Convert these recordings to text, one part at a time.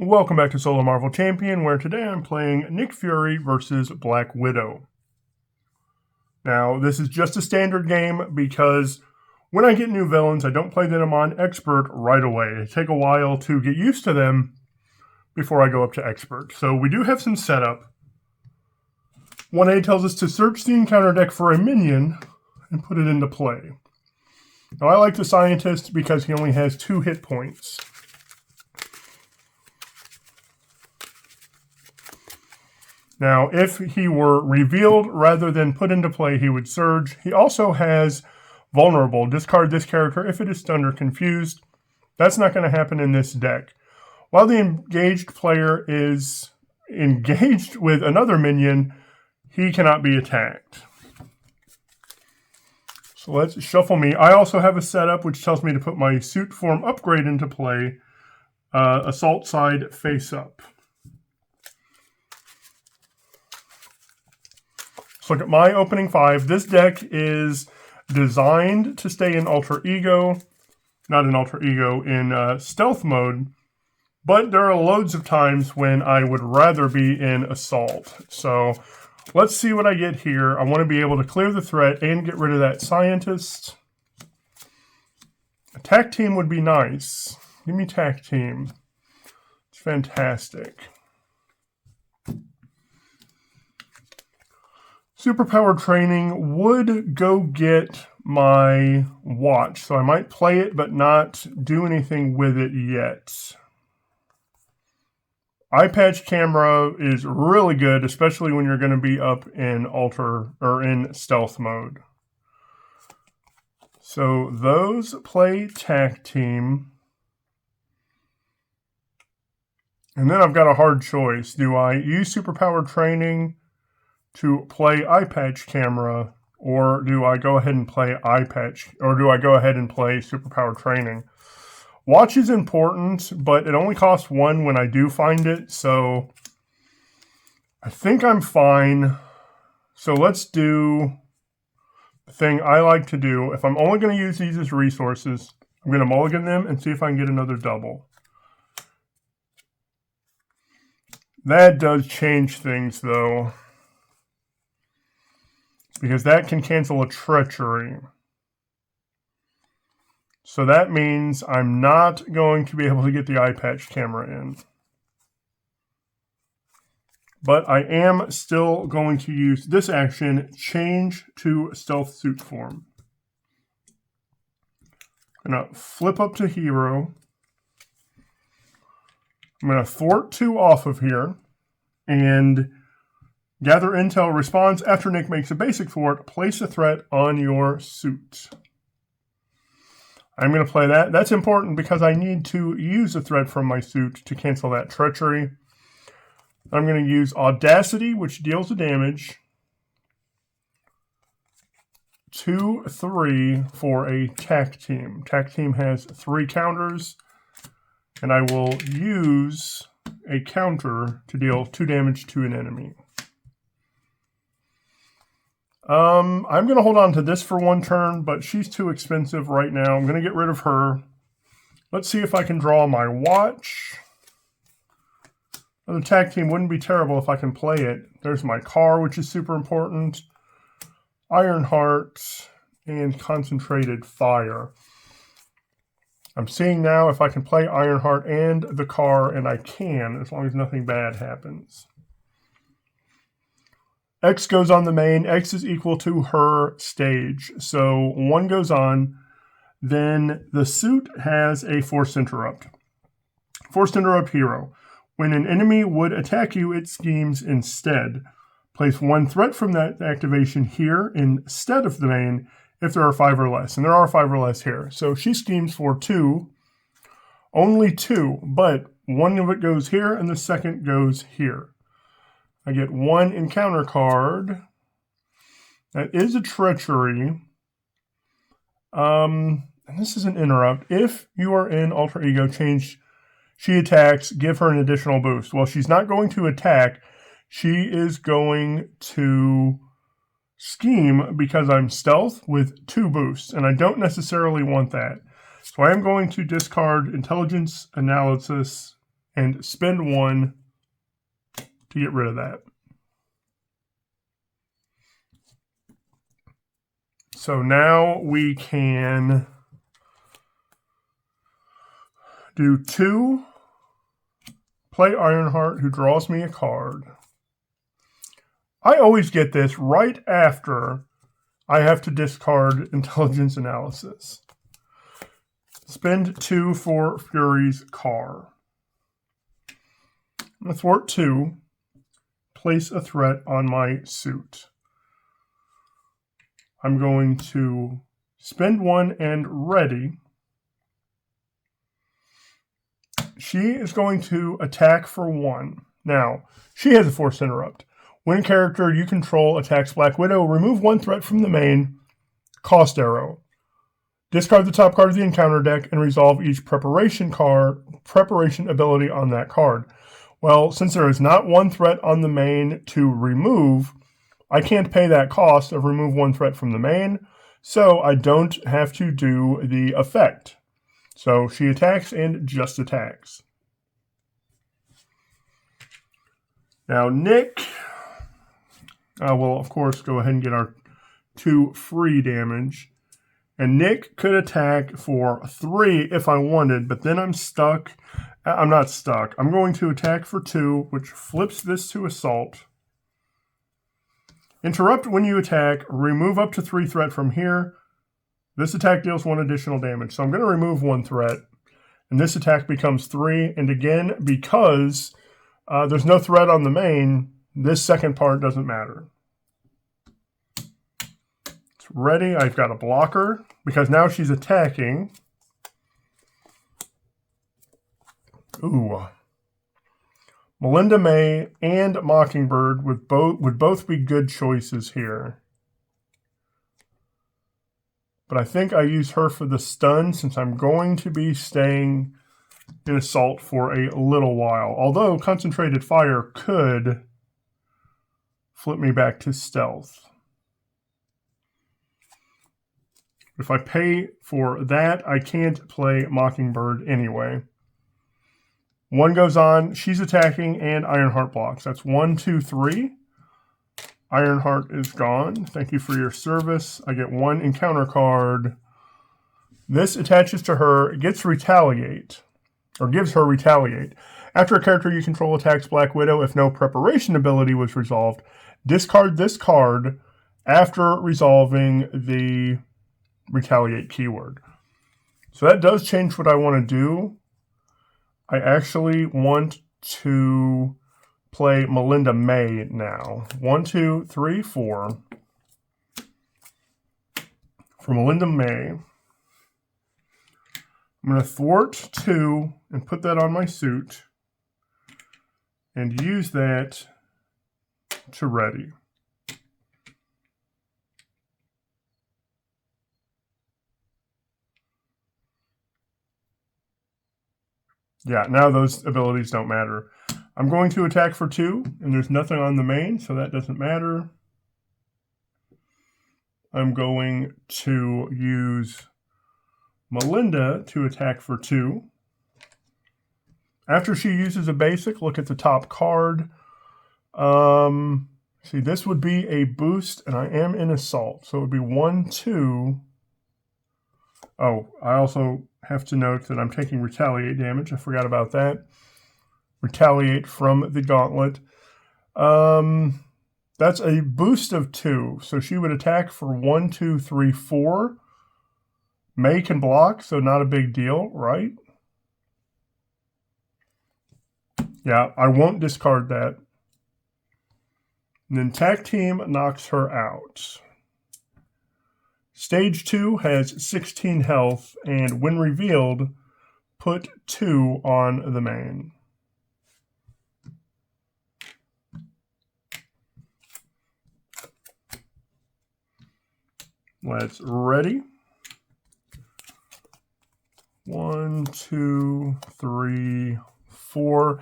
Welcome back to Solo Marvel Champion, where today I'm playing Nick Fury versus Black Widow. Now, this is just a standard game because when I get new villains, I don't play them on Expert right away. It takes a while to get used to them before I go up to Expert. So we do have some setup. 1A tells us to search the encounter deck for a minion and put it into play. Now, I like the Scientist because he only has 2 hit points. Now, if he were revealed rather than put into play, he would surge. He also has vulnerable. Discard this character if it is stunned or confused. That's not going to happen in this deck. While the engaged player is engaged with another minion, he cannot be attacked. So let's shuffle me. I also have a setup which tells me to put my suit form upgrade into play. Assault side face up. Let's look at my opening 5. This deck is designed to stay in Alter Ego, not in Alter Ego, in Stealth mode, but there are loads of times when I would rather be in Assault. So let's see what I get here. I want to be able to clear the threat and get rid of that Scientist. Attack Team would be nice. Give me Attack Team. It's fantastic. Superpower Training would go get my watch, so I might play it but not do anything with it yet. Eye patch camera is really good, especially when you're going to be up in in stealth mode. So those play Tag Team. And then I've got a hard choice. Do I use Superpower Training to play eye patch camera, or do I go ahead and play eye patch, or do I go ahead and play Superpower Training? Watch is important, but it only costs 1 when I do find it, so I think I'm fine. So let's do the thing I like to do. If I'm only going to use these as resources, I'm going to mulligan them and see if I can get another double. That does change things, though, because that can cancel a treachery. So that means I'm not going to be able to get the eye patch camera in. But I am still going to use this action, change to stealth suit form. I'm going to flip up to hero. I'm going to thwart 2 off of here. And gather intel response after Nick makes a basic thwart. Place a threat on your suit. I'm going to play that. That's important because I need to use a threat from my suit to cancel that treachery. I'm going to use Audacity, which deals the damage. 2, 3 for a Tack Team. Tack Team has 3 counters, and I will use a counter to deal 2 damage to an enemy. I'm going to hold on to this for 1 turn, but she's too expensive right now. I'm going to get rid of her. Let's see if I can draw my watch. The Tag Team wouldn't be terrible if I can play it. There's my car, which is super important. Ironheart and Concentrated Fire. I'm seeing now if I can play Ironheart and the car, and I can, as long as nothing bad happens. X goes on the main. X is equal to her stage. So 1 goes on. Then the suit has a Forced Interrupt. Forced Interrupt hero. When an enemy would attack you, it schemes instead. Place 1 threat from that activation here instead of the main if there are 5 or less. And there are 5 or less here. So she schemes for 2. Only 2. But 1 of it goes here and the second goes here. I get 1 encounter card. That is a treachery. And this is an interrupt. If you are in Alter Ego, change she attacks, give her an additional boost. Well, she's not going to attack. She is going to scheme because I'm stealth with 2 boosts, and I don't necessarily want that. So I am going to discard Intelligence Analysis and spend 1 to get rid of that. So now we can do 2, play Ironheart, who draws me a card. I always get this right after I have to discard Intelligence Analysis. Spend 2 for Fury's Car. I'm going to thwart 2, place a threat on my suit. I'm going to spend 1 and ready. She is going to attack for 1. Now, she has a Force Interrupt. When a character you control attacks Black Widow, remove 1 threat from the main, cost arrow. Discard the top card of the encounter deck and resolve each preparation ability on that card. Well, since there is not 1 threat on the main to remove, I can't pay that cost of remove 1 threat from the main, so I don't have to do the effect. So she attacks and just attacks. Now Nick will, of course, go ahead and get our 2 free damage. And Nick could attack for 3 if I wanted, but then I'm stuck. I'm not stuck. I'm going to attack for 2, which flips this to assault. Interrupt when you attack. Remove up to 3 threat from here. This attack deals 1 additional damage. So I'm going to remove 1 threat. And this attack becomes 3. And again, because there's no threat on the main, this second part doesn't matter. It's ready. I've got a blocker because now she's attacking. Ooh. Melinda May and Mockingbird would both be good choices here. But I think I use her for the stun since I'm going to be staying in assault for a little while. Although Concentrated Fire could flip me back to stealth. If I pay for that, I can't play Mockingbird anyway. 1 goes on, she's attacking, and Ironheart blocks. That's 1, 2, 3. Ironheart is gone. Thank you for your service. I get 1 encounter card. This attaches to her, gets Retaliate, or gives her Retaliate. After a character you control attacks Black Widow, if no preparation ability was resolved, discard this card after resolving the Retaliate keyword. So that does change what I want to do. I actually want to play Melinda May now. 1, 2, 3, 4. For Melinda May, I'm going to thwart 2 and put that on my suit and use that to ready. Yeah, now those abilities don't matter. I'm going to attack for 2, and there's nothing on the main, so that doesn't matter. I'm going to use Melinda to attack for 2. After she uses a basic, look at the top card. See, this would be a boost, and I am in assault, so it would be 1, 2. Oh, I also have to note that I'm taking Retaliate damage. I forgot about that. Retaliate from the Gauntlet. That's a boost of 2. So she would attack for 1, 2, 3, 4. May can block, so not a big deal, right? Yeah, I won't discard that. And then Tag Team knocks her out. Stage 2 has 16 health, and when revealed, put 2 on the main. Let's ready. 1, 2, 3, 4.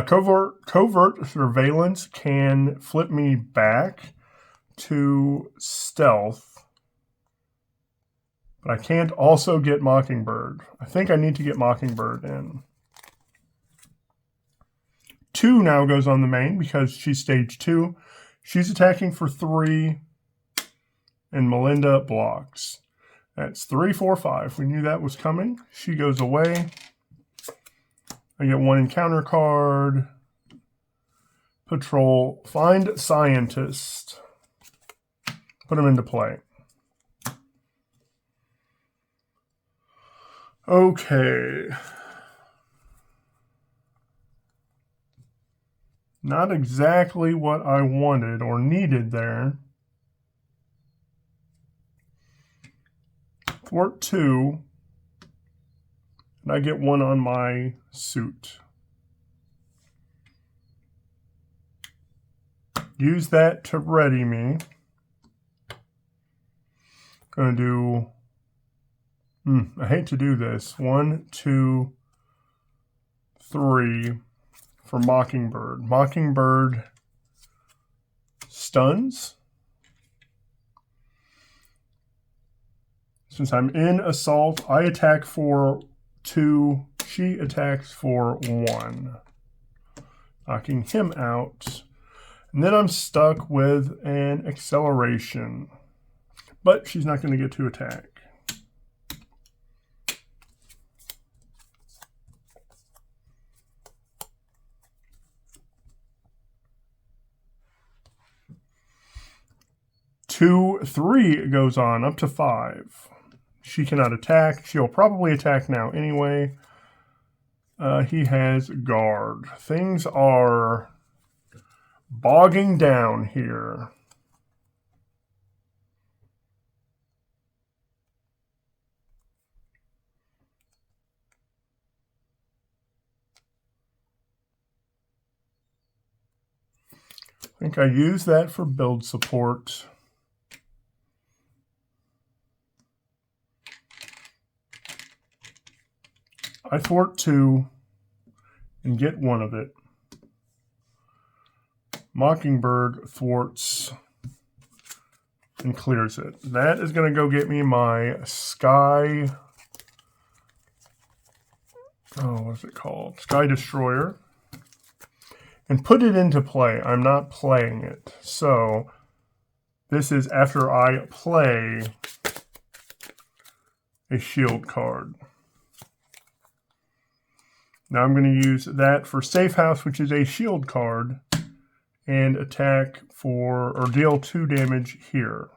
Covert surveillance can flip me back to stealth. But I can't also get Mockingbird. I think I need to get Mockingbird in. 2 now goes on the main because she's stage 2. She's attacking for 3, and Melinda blocks. That's 3, 4, 5. We knew that was coming. She goes away. I get 1 encounter card. Patrol. Find scientist. Put him into play. Okay. Not exactly what I wanted or needed there. Thwart 2. And I get 1 on my suit. Use that to ready me. Gonna do, I hate to do this. 1, 2, 3 for Mockingbird. Mockingbird stuns. Since I'm in assault, I attack for 2. She attacks for 1. Knocking him out. And then I'm stuck with an acceleration. But she's not going to get to attack. Two, 3 goes on, up to 5. She cannot attack. She'll probably attack now anyway. He has guard. Things are bogging down here. I think I use that for build support. I thwart 2 and get 1 of it. Mockingbird thwarts and clears it. That is going to go get me my Sky... Oh, what's it called? Sky Destroyer. And put it into play. I'm not playing it. So, this is after I play a shield card. Now I'm going to use that for Safe House, which is a shield card, and attack for, or deal 2 damage here.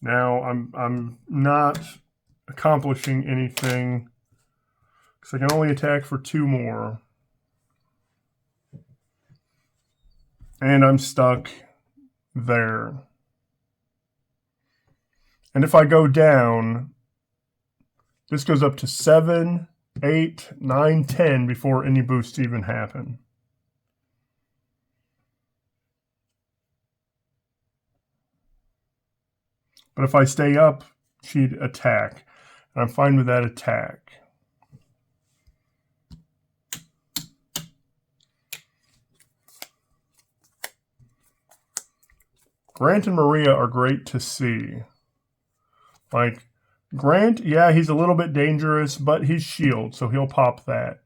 Now I'm not accomplishing anything because I can only attack for 2 more. And I'm stuck there. And if I go down, this goes up to 7, 8, 9, 10 before any boosts even happen. But if I stay up, she'd attack. And I'm fine with that attack. Grant and Maria are great to see. Like, Grant, yeah, he's a little bit dangerous, but he's shield, so he'll pop that.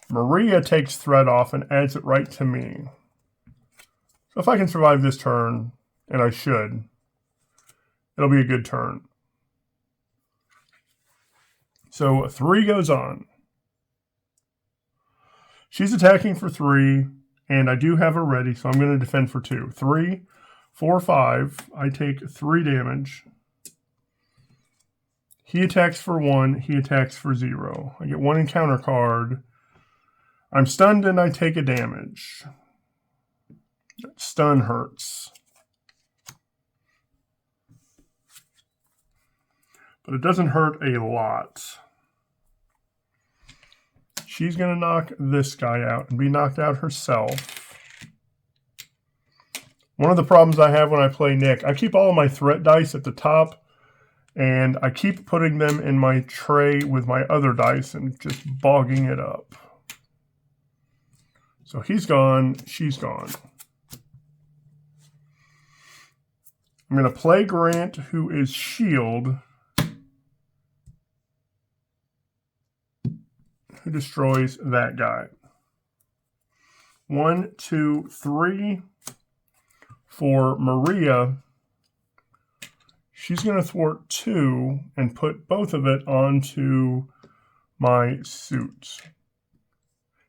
Maria takes threat off and adds it right to me. So if I can survive this turn, and I should, it'll be a good turn. So 3 goes on. She's attacking for 3, and I do have her ready, so I'm going to defend for 2. 3, 4, 5. I take 3 damage. He attacks for 1. He attacks for 0. I get 1 encounter card. I'm stunned and I take a damage. Stun hurts. But it doesn't hurt a lot. She's going to knock this guy out and be knocked out herself. One of the problems I have when I play Nick, I keep all of my threat dice at the top. And I keep putting them in my tray with my other dice and just bogging it up. So he's gone, she's gone. I'm going to play Grant, who is shield. who destroys that guy. 1, 2, 3. For Maria, she's going to thwart 2 and put both of it onto my suit.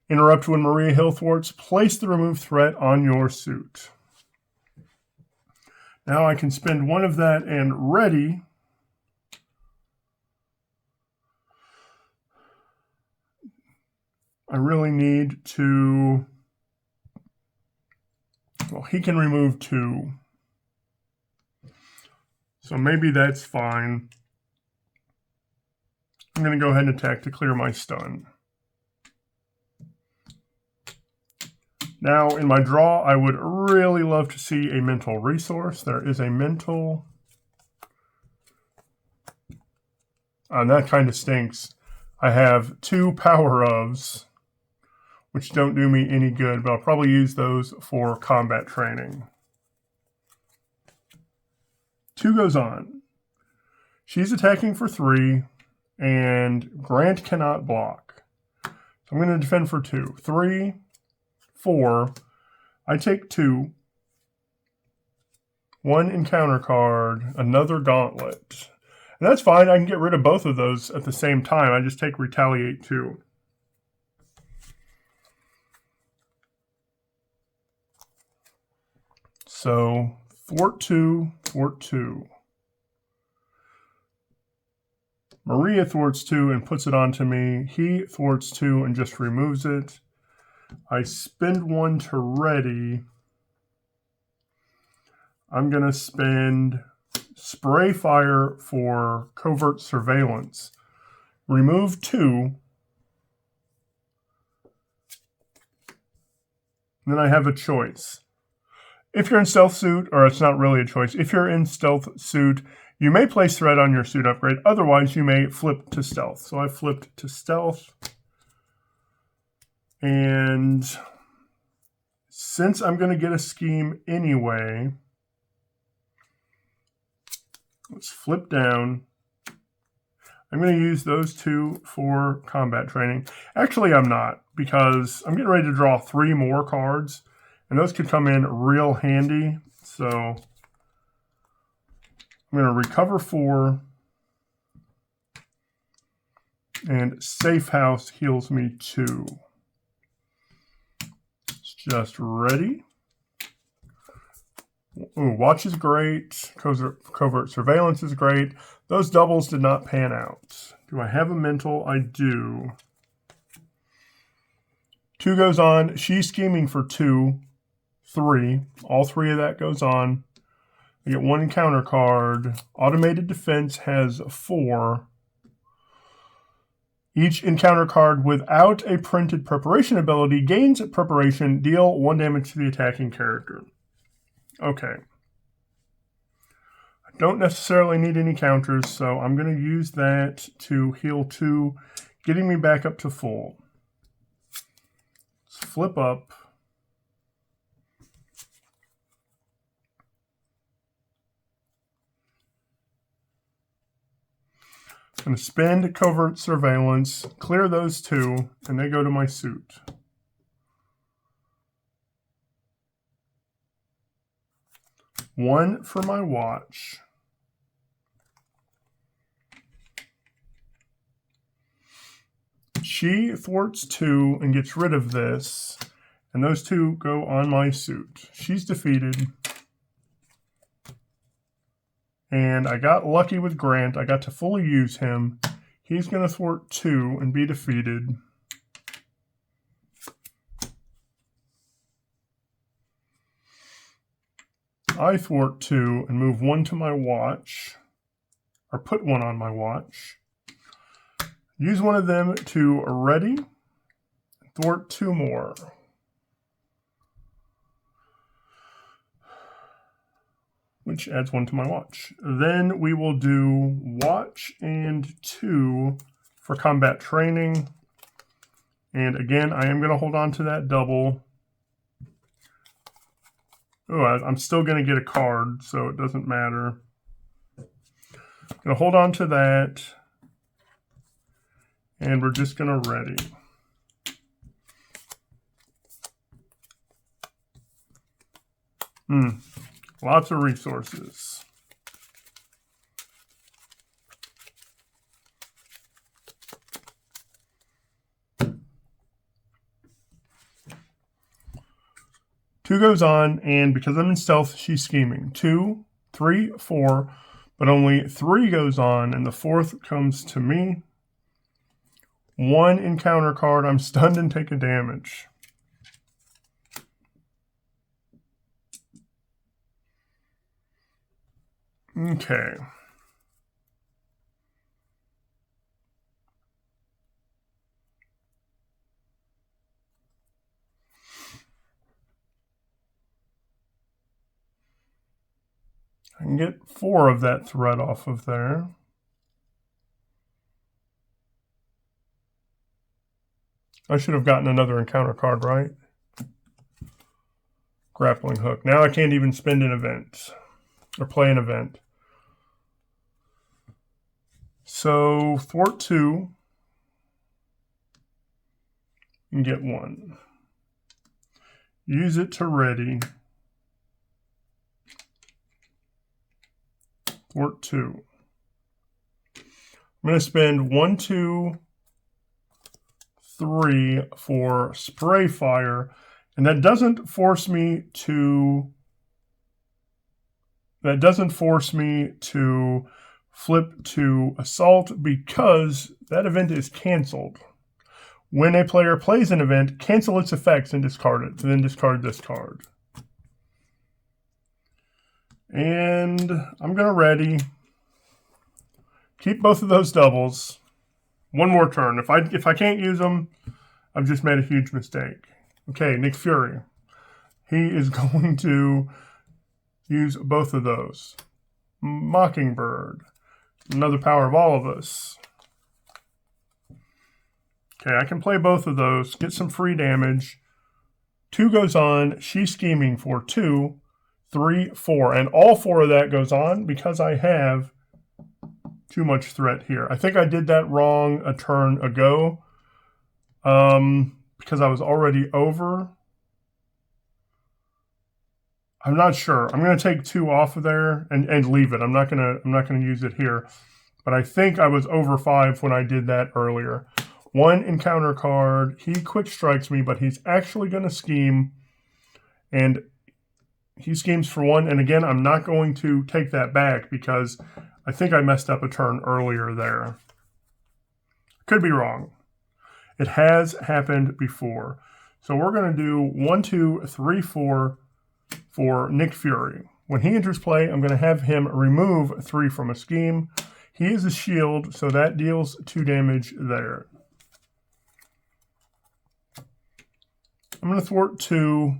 Interrupt when Maria Hill thwarts. Place the remove threat on your suit. Now I can spend 1 of that and ready. I really need to... Well, he can remove 2. So maybe that's fine. I'm going to go ahead and attack to clear my stun. Now, in my draw, I would really love to see a mental resource. There is a mental. And that kind of stinks. I have 2 power-ofs, which don't do me any good, but I'll probably use those for combat training. 2 goes on. She's attacking for 3, and Grant cannot block. So I'm going to defend for 2. 3, 4. I take 2. 1 encounter card, another gauntlet. And that's fine. I can get rid of both of those at the same time. I just take retaliate 2. So, thwart 2, thwart 2. Maria thwarts 2 and puts it onto me. He thwarts 2 and just removes it. I spend 1 to ready. I'm going to spend spray fire for covert surveillance. Remove 2. Then I have a choice. If you're in stealth suit, or it's not really a choice, if you're in stealth suit, you may place threat on your suit upgrade. Otherwise, you may flip to stealth. So I flipped to stealth. And since I'm going to get a scheme anyway, let's flip down. I'm going to use those 2 for combat training. Actually, I'm not, because I'm getting ready to draw 3 more cards. And those could come in real handy. So I'm going to recover 4. And Safe House heals me 2. It's just ready. Ooh, Watch is great. Covert Surveillance is great. Those doubles did not pan out. Do I have a mental? I do. 2 goes on. She's scheming for 2. 3. All 3 of that goes on. I get 1 encounter card. Automated defense has 4. Each encounter card without a printed preparation ability gains preparation. Deal 1 damage to the attacking character. Okay. I don't necessarily need any counters, so I'm going to use that to heal 2, getting me back up to full. Let's flip up. I'm going to spend covert surveillance, clear those 2, and they go to my suit. One for my watch. She thwarts 2 and gets rid of this, and those 2 go on my suit. She's defeated. And I got lucky with Grant. I got to fully use him. He's going to thwart 2 and be defeated. I thwart 2 and move 1 to my watch. Or put 1 on my watch. Use 1 of them to ready. Thwart 2 more. Which adds 1 to my watch. Then we will do watch and 2 for combat training. And again, I am going to hold on to that double. Oh, I'm still going to get a card, so it doesn't matter. Going to hold on to that. And we're just going to ready. Lots of resources. Two goes on, and because I'm in stealth, she's scheming. 2, 3, 4, but only 3 goes on, and the 4th comes to me. 1 encounter card. I'm stunned and take a damage. Okay. I can get 4 of that threat off of there. I should have gotten another encounter card, right? Grappling hook. Now I can't even spend an event or play an event. So thwart 2 and get 1. Use it to ready. Thwart 2. I'm going to spend 1, 2, 3 for spray fire, and that doesn't force me to flip to assault because that event is canceled. When a player plays an event, cancel its effects and discard it, and then discard this card. And I'm going to ready. Keep both of those doubles. One more turn. If I can't use them, I've just made a huge mistake. Okay, Nick Fury. He is going to use both of those. Mockingbird. Another power of all of us. Okay, I can play both of those. Get some free damage. 2 goes on. She's scheming for 2, 3, 4. And all 4 of that goes on because I have too much threat here. I think I did that wrong a turn ago because I was already over. I'm not sure. I'm going to take 2 off of there and leave it. I'm not going to use it here. But I think I was over 5 when I did that earlier. 1 encounter card. He quick strikes me, but he's actually going to scheme. And he schemes for 1. And again, I'm not going to take that back because I think I messed up a turn earlier there. Could be wrong. It has happened before. So we're going to do 1, 2, 3, 4 for Nick Fury. When he enters play, I'm going to have him remove 3 from a scheme. He is a shield, so that deals 2 damage there. I'm going to thwart 2.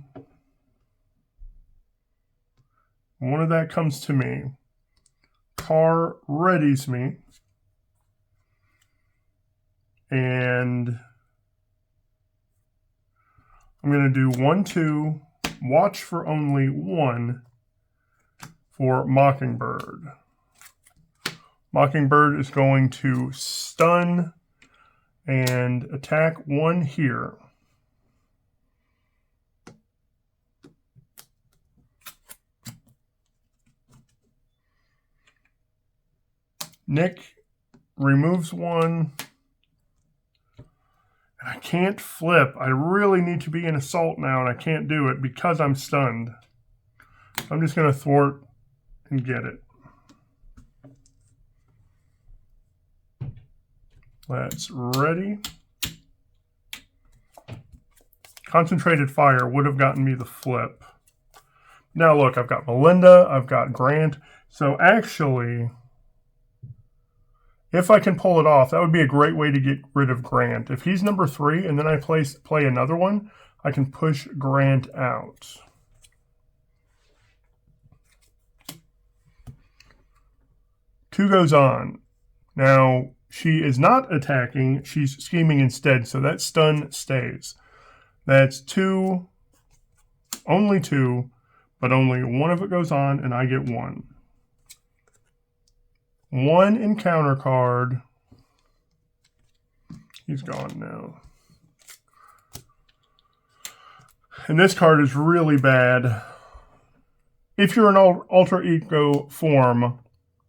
One of that comes to me. Car readies me. And I'm going to do 1, 2, watch for only 1 for Mockingbird. Mockingbird is going to stun and attack 1 here. Nick removes 1. I can't flip. I really need to be in assault now, and I can't do it because I'm stunned. I'm just going to thwart and get it. That's ready. Concentrated fire would have gotten me the flip. Now look, I've got Melinda, I've got Grant. So actually, if I can pull it off, that would be a great way to get rid of Grant. If he's number 3 and then I play another one, I can push Grant out. Two goes on. Now, she is not attacking, she's scheming instead, so that stun stays. That's 2, only 2, but only one of it goes on, and I get 1. 1 encounter card. He's gone now. And this card is really bad. if you're an alter ego form,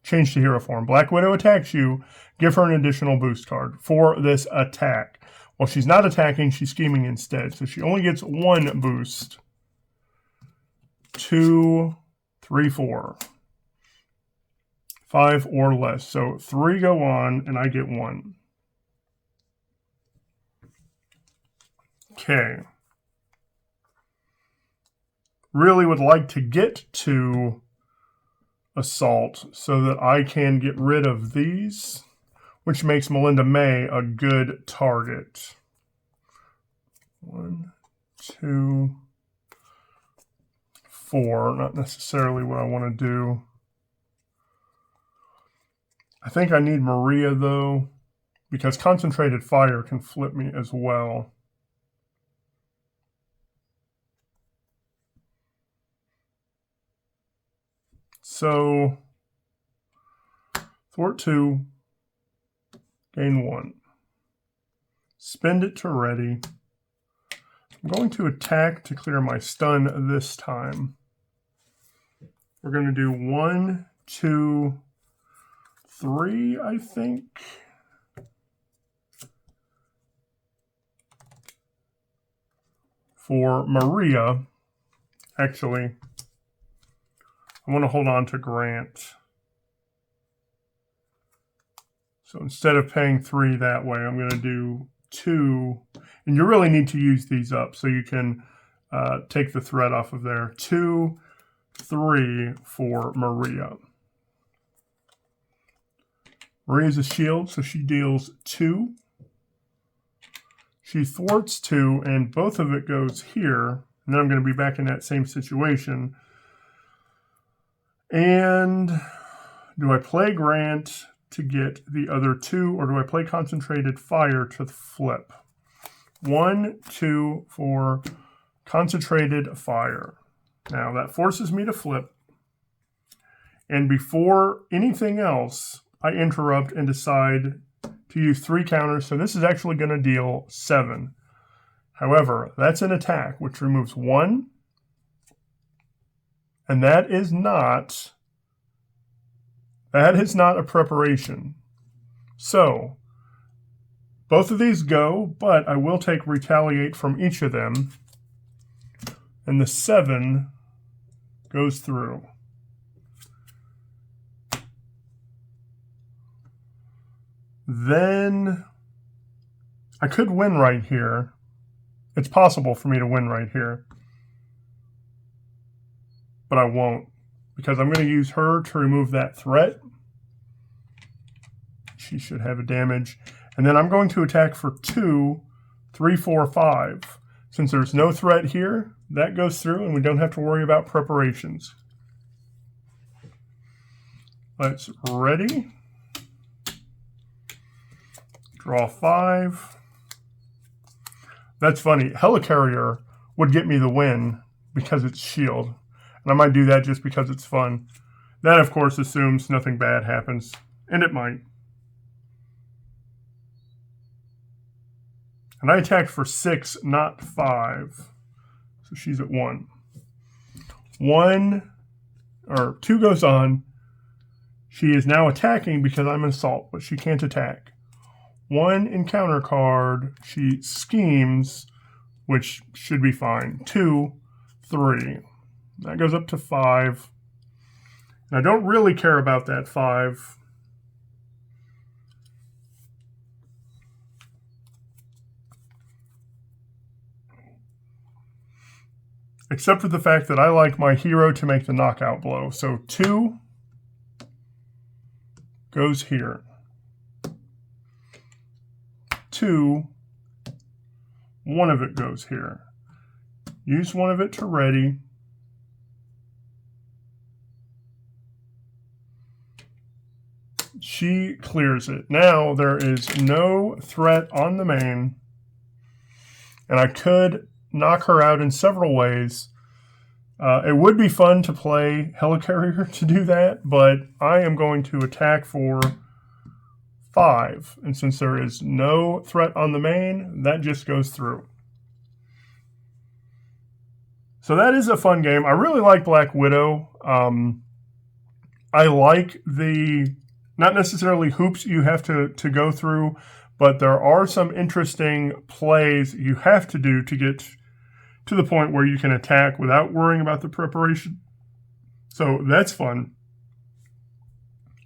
change to hero form. Black Widow attacks you, give her an additional boost card for this attack. Well, she's not attacking, she's scheming instead. So she only gets 1 boost. 2, 3, 4. 5 or less. So 3 go on, and I get 1. Okay. Really would like to get to Assault so that I can get rid of these, which makes Melinda May a good target. 1, 2, 4. Not necessarily what I want to do. I think I need Maria, though, because Concentrated Fire can flip me as well. So, thwart 2, gain 1. Spend it to ready. I'm going to attack to clear my stun this time. We're going to do 1, 2, 3, I think. For Maria, actually, I want to hold on to Grant. So instead of paying 3 that way, I'm going to do 2. And you really need to use these up so you can take the threat off of there. 2, 3 for Maria. Maria's a shield, so she deals 2. She thwarts 2, and both of it goes here. And then I'm going to be back in that same situation. And do I play Grant to get the other 2, or do I play Concentrated Fire to flip? 1, 2 for Concentrated Fire. Now that forces me to flip. And before anything else, I interrupt and decide to use 3 counters. So this is actually going to deal 7. However, that's an attack, which removes 1. And that is not a preparation. So, both of these go, but I will take Retaliate from each of them. And the 7 goes through. Then, I could win right here. It's possible for me to win right here. But I won't, because I'm going to use her to remove that threat. She should have a damage. And then I'm going to attack for 2, 3, 4, 5. Since there's no threat here, that goes through and we don't have to worry about preparations. Let's ready. Draw 5. That's funny. Helicarrier would get me the win because it's shield. And I might do that just because it's fun. That, of course, assumes nothing bad happens. And it might. And I attacked for 6, not 5. So she's at 1. 2 goes on. She is now attacking because I'm an assault, but she can't attack. 1 encounter card. She schemes, which should be fine. 2, 3. That goes up to 5. And I don't really care about that 5. Except for the fact that I like my hero to make the knockout blow. So 2 goes here. 2, 1 of it goes here. Use 1 of it to ready. She clears it. Now there is no threat on the main. And I could knock her out in several ways. It would be fun to play Helicarrier to do that, but I am going to attack for 5. And since there is no threat on the main, that just goes through. So that is a fun game. I really like Black Widow. I like the, not necessarily hoops you have to go through, but there are some interesting plays you have to do to get to the point where you can attack without worrying about the preparation. So that's fun.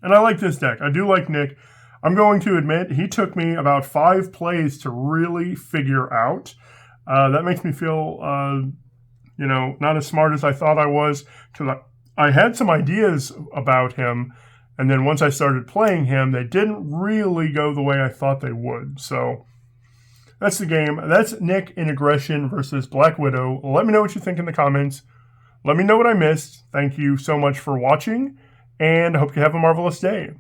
And I like this deck. I do like Nick. I'm going to admit he took me about 5 plays to really figure out. That makes me feel, not as smart as I thought I was, because I had some ideas about him, and then once I started playing him, they didn't really go the way I thought they would. So that's the game. That's Nick in Aggression versus Black Widow. Let me know what you think in the comments. Let me know what I missed. Thank you so much for watching, and I hope you have a marvelous day.